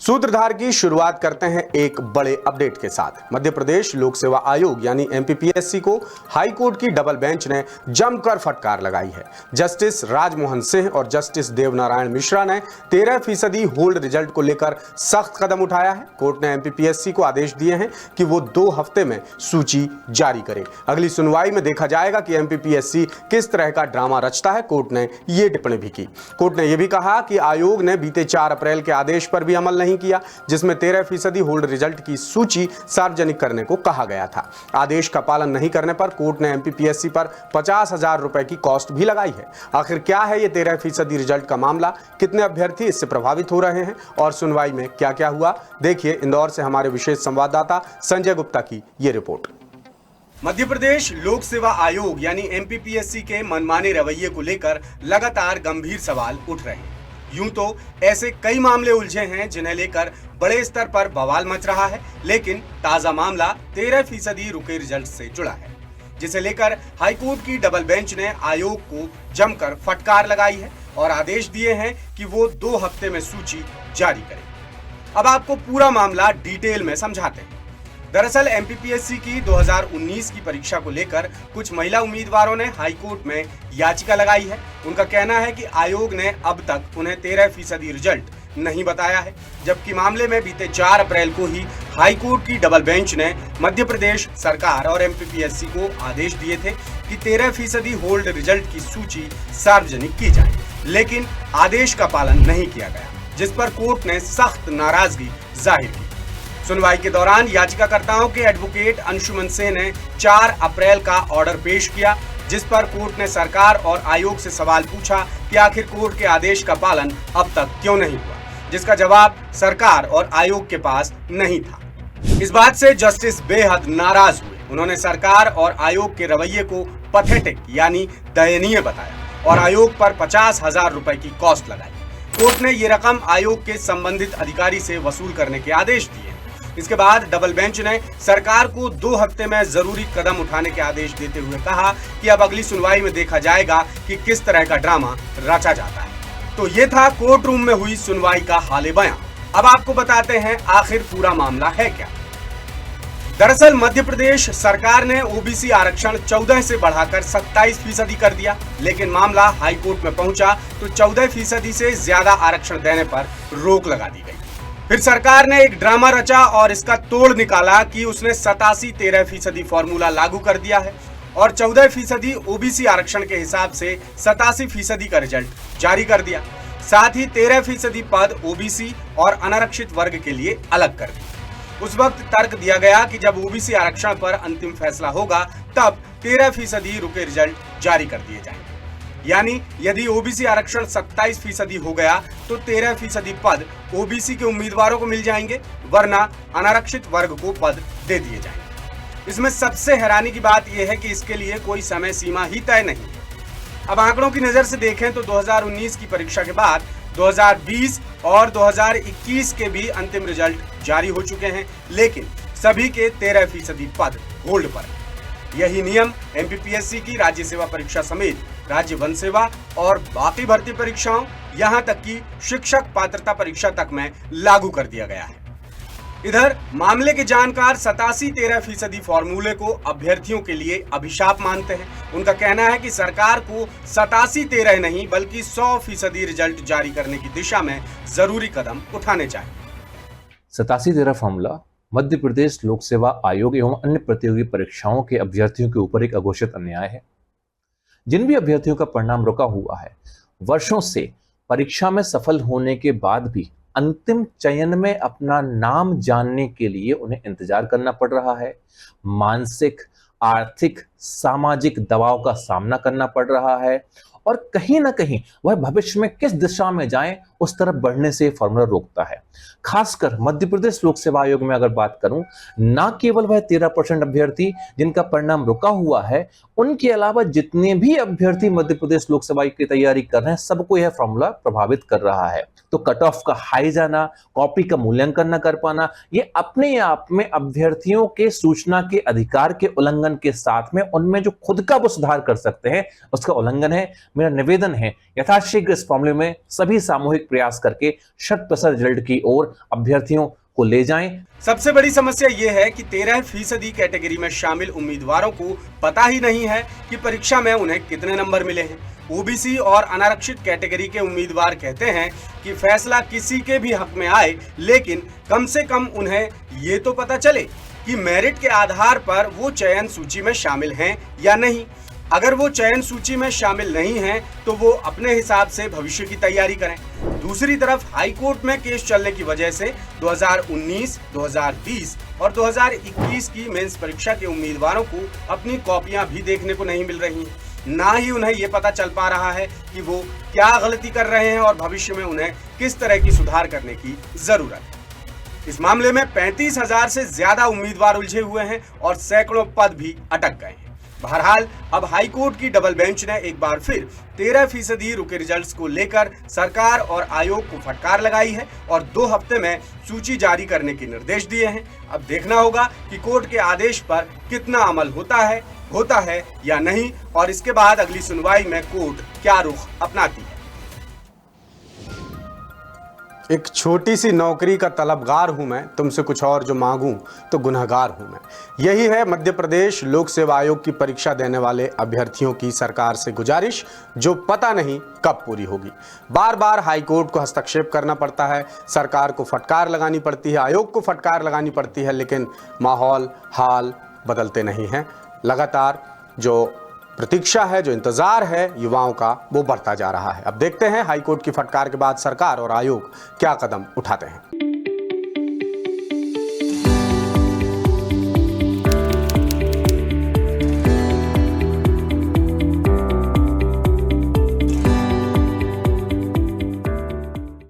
सूत्रधार की शुरुआत करते हैं एक बड़े अपडेट के साथ। मध्य प्रदेश लोक सेवा आयोग यानी एमपीपीएससी को हाई कोर्ट की डबल बेंच ने जमकर फटकार लगाई है। जस्टिस राजमोहन सिंह और जस्टिस देवनारायण मिश्रा ने 13% होल्ड रिजल्ट को लेकर सख्त कदम उठाया है। कोर्ट ने एमपीपीएससी को आदेश दिए हैं कि वो 2 हफ्ते में सूची जारी करे। अगली सुनवाई में देखा जाएगा कि एमपीपीएससी किस तरह का ड्रामा रचता है। कोर्ट ने ये टिप्पणी भी की। कोर्ट ने यह भी कहा कि आयोग ने बीते 4 अप्रैल के आदेश पर भी अमल नहीं किया, जिसमें 13% होल्ड रिजल्ट की सूची सार्वजनिक करने को कहा गया था। आदेश का पालन नहीं करने पर कोर्ट ने एमपीपीएससी पर 50,000 रुपए की कॉस्ट भी लगाई है। आखिर क्या है ये 13% रिजल्ट का मामला, कितने अभ्यर्थी इससे प्रभावित हो रहे हैं और सुनवाई में क्या क्या हुआ, देखिए इंदौर से हमारे विशेष संवाददाता संजय गुप्ता की ये रिपोर्ट। मध्य प्रदेश लोक सेवा आयोग यानी एमपीपीएससी के मनमाने रवैये को लेकर लगातार गंभीर सवाल उठ रहे हैं। यूं तो ऐसे कई मामले उलझे हैं जिन्हें लेकर बड़े स्तर पर बवाल मच रहा है, लेकिन ताजा मामला 13% रुके रिजल्ट से जुड़ा है, जिसे लेकर हाईकोर्ट की डबल बेंच ने आयोग को जमकर फटकार लगाई है और आदेश दिए हैं कि वो 2 हफ्ते में सूची जारी करे। अब आपको पूरा मामला डिटेल में समझाते हैं। दरअसल एमपीपीएससी की 2019 की परीक्षा को लेकर कुछ महिला उम्मीदवारों ने हाईकोर्ट में याचिका लगाई है। उनका कहना है कि आयोग ने अब तक उन्हें 13% रिजल्ट नहीं बताया है, जबकि मामले में बीते 4 अप्रैल को ही हाईकोर्ट की डबल बेंच ने मध्य प्रदेश सरकार और एमपीपीएससी को आदेश दिए थे कि 13% होल्ड रिजल्ट की सूची सार्वजनिक की जाए, लेकिन आदेश का पालन नहीं किया गया, जिस पर कोर्ट ने सख्त नाराजगी जाहिर की। सुनवाई के दौरान याचिकाकर्ताओं के एडवोकेट अंशुमन सिंह ने 4 अप्रैल का ऑर्डर पेश किया, जिस पर कोर्ट ने सरकार और आयोग से सवाल पूछा कि आखिर कोर्ट के आदेश का पालन अब तक क्यों नहीं हुआ, जिसका जवाब सरकार और आयोग के पास नहीं था। इस बात से जस्टिस बेहद नाराज हुए। उन्होंने सरकार और आयोग के रवैये को पैथेटिक यानी दयनीय बताया और आयोग पर 50,000 रुपए की कॉस्ट लगाई। कोर्ट ने ये रकम आयोग के संबंधित अधिकारी से वसूल करने के आदेश दिए। इसके बाद डबल बेंच ने सरकार को 2 हफ्ते में जरूरी कदम उठाने के आदेश देते हुए कहा कि अब अगली सुनवाई में देखा जाएगा कि किस तरह का ड्रामा रचा जाता है। तो ये था कोर्ट रूम में हुई सुनवाई का हाले बयां। अब आपको बताते हैं आखिर पूरा मामला है क्या। दरअसल मध्य प्रदेश सरकार ने ओबीसी आरक्षण 14 से बढ़ाकर 27% कर दिया, लेकिन मामला हाईकोर्ट में पहुंचा तो 14% से ज्यादा आरक्षण देने पर रोक लगा दी गई। फिर सरकार ने एक ड्रामा रचा और इसका तोड़ निकाला कि उसने 87-13% फॉर्मूला लागू कर दिया है और 14% ओबीसी आरक्षण के हिसाब से 87% का रिजल्ट जारी कर दिया। साथ ही 13% पद ओबीसी और अनारक्षित वर्ग के लिए अलग कर दिए। उस वक्त तर्क दिया गया कि जब ओबीसी आरक्षण पर अंतिम फैसला होगा तब 13% रुके रिजल्ट जारी कर दिए जाएंगे। यानी यदि ओबीसी आरक्षण 27% हो गया तो 13% पद ओबीसी के उम्मीदवारों को मिल जाएंगे, वरना अनारक्षित वर्ग को पद दे दिए जाएंगे। इसमें सबसे हैरानी की बात यह है कि इसके लिए कोई समय सीमा ही तय नहीं है। अब आंकड़ों की नजर से देखें तो 2019 की परीक्षा के बाद 2020 और 2021 के भी अंतिम रिजल्ट जारी हो चुके हैं, लेकिन सभी के 13% पद होल्ड पर। यही नियम एमपीपीएससी की राज्य सेवा परीक्षा समेत राज्य वन सेवा और बाकी भर्ती परीक्षाओं, यहां तक कि शिक्षक पात्रता परीक्षा तक में लागू कर दिया गया है। इधर मामले के जानकार 87-13% फॉर्मूले को अभ्यर्थियों के लिए अभिशाप मानते हैं। उनका कहना है कि सरकार को 87-13 नहीं बल्कि 100% रिजल्ट जारी करने की दिशा में जरूरी कदम उठाने चाहिए। 87-13 फॉर्मूला मध्य प्रदेश लोक सेवा आयोग एवं अन्य प्रतियोगी परीक्षाओं के अभ्यर्थियों के ऊपर एक अघोषित अन्याय है। जिन भी अभ्यर्थियों का परिणाम रुका हुआ है, वर्षों से परीक्षा में सफल होने के बाद भी अंतिम चयन में अपना नाम जानने के लिए उन्हें इंतजार करना पड़ रहा है। मानसिक, आर्थिक, सामाजिक दबाव का सामना करना पड़ रहा है और कहीं ना कहीं वह भविष्य में किस दिशा में जाएं उस तरफ बढ़ने से फॉर्मूला रोकता है। खासकर मध्य प्रदेश लोक सेवा आयोग में अगर बात करूं, ना केवल वह 13% अभ्यर्थी जिनका परिणाम रुका हुआ है, उनके अलावा जितने भी अभ्यर्थी मध्य प्रदेश लोक सेवा की तैयारी कर रहे हैं, सबको यह फॉर्मूला प्रभावित कर रहा है। तो कट ऑफ का हाई जाना, कॉपी का मूल्यांकन न कर पाना, ये अपने आप में अभ्यर्थियों के सूचना के अधिकार के उल्लंघन के साथ में उनमें जो खुद का वो सुधार कर सकते हैं उसका उल्लंघन है। मेरा निवेदन है यथाशीघ्र इस मामले में सभी सामूहिक सर्वाधिक प्रयास करके 100% रिजल्ट की ओर अभ्यर्थियों को ले जाएं। सबसे बड़ी समस्या ये है कि 13% कैटेगरी में शामिल उम्मीदवारों को पता ही नहीं है कि परीक्षा में उन्हें कितने नंबर मिले हैं। ओबीसी और अनारक्षित कैटेगरी के उम्मीदवार कहते हैं कि फैसला किसी के भी हक में आए, लेकिन कम से कम उन्हें ये तो पता चले कि मेरिट के आधार पर वो चयन सूची में शामिल हैं या नहीं। अगर वो चयन सूची में शामिल नहीं हैं तो वो अपने हिसाब से भविष्य की तैयारी करें। दूसरी तरफ हाई कोर्ट में केस चलने की वजह से 2019, 2020 और 2021 की मेंस परीक्षा के उम्मीदवारों को अपनी कॉपियां भी देखने को नहीं मिल रही हैं। ना ही उन्हें ये पता चल पा रहा है कि वो क्या गलती कर रहे हैं और भविष्य में उन्हें किस तरह की सुधार करने की जरूरत है। इस मामले में 35,000 से ज्यादा उम्मीदवार उलझे हुए हैं और सैकड़ों पद भी अटक गए हैं। बहरहाल अब हाई कोर्ट की डबल बेंच ने एक बार फिर 13% रुके रिजल्ट्स को लेकर सरकार और आयोग को फटकार लगाई है और 2 हफ्ते में सूची जारी करने के निर्देश दिए हैं। अब देखना होगा कि कोर्ट के आदेश पर कितना अमल होता है या नहीं, और इसके बाद अगली सुनवाई में कोर्ट क्या रुख अपनाती है। एक छोटी सी नौकरी का तलबगार हूं मैं, तुमसे कुछ और जो मांगूं तो गुनहगार हूं मैं। यही है मध्य प्रदेश लोक सेवा आयोग की परीक्षा देने वाले अभ्यर्थियों की सरकार से गुजारिश, जो पता नहीं कब पूरी होगी। बार बार हाई कोर्ट को हस्तक्षेप करना पड़ता है, सरकार को फटकार लगानी पड़ती है, आयोग को फटकार लगानी पड़ती है, लेकिन माहौल हाल बदलते नहीं हैं। लगातार जो प्रतीक्षा है, जो इंतजार है युवाओं का, वो बढ़ता जा रहा है। अब देखते हैं हाईकोर्ट की फटकार के बाद सरकार और आयोग क्या कदम उठाते हैं।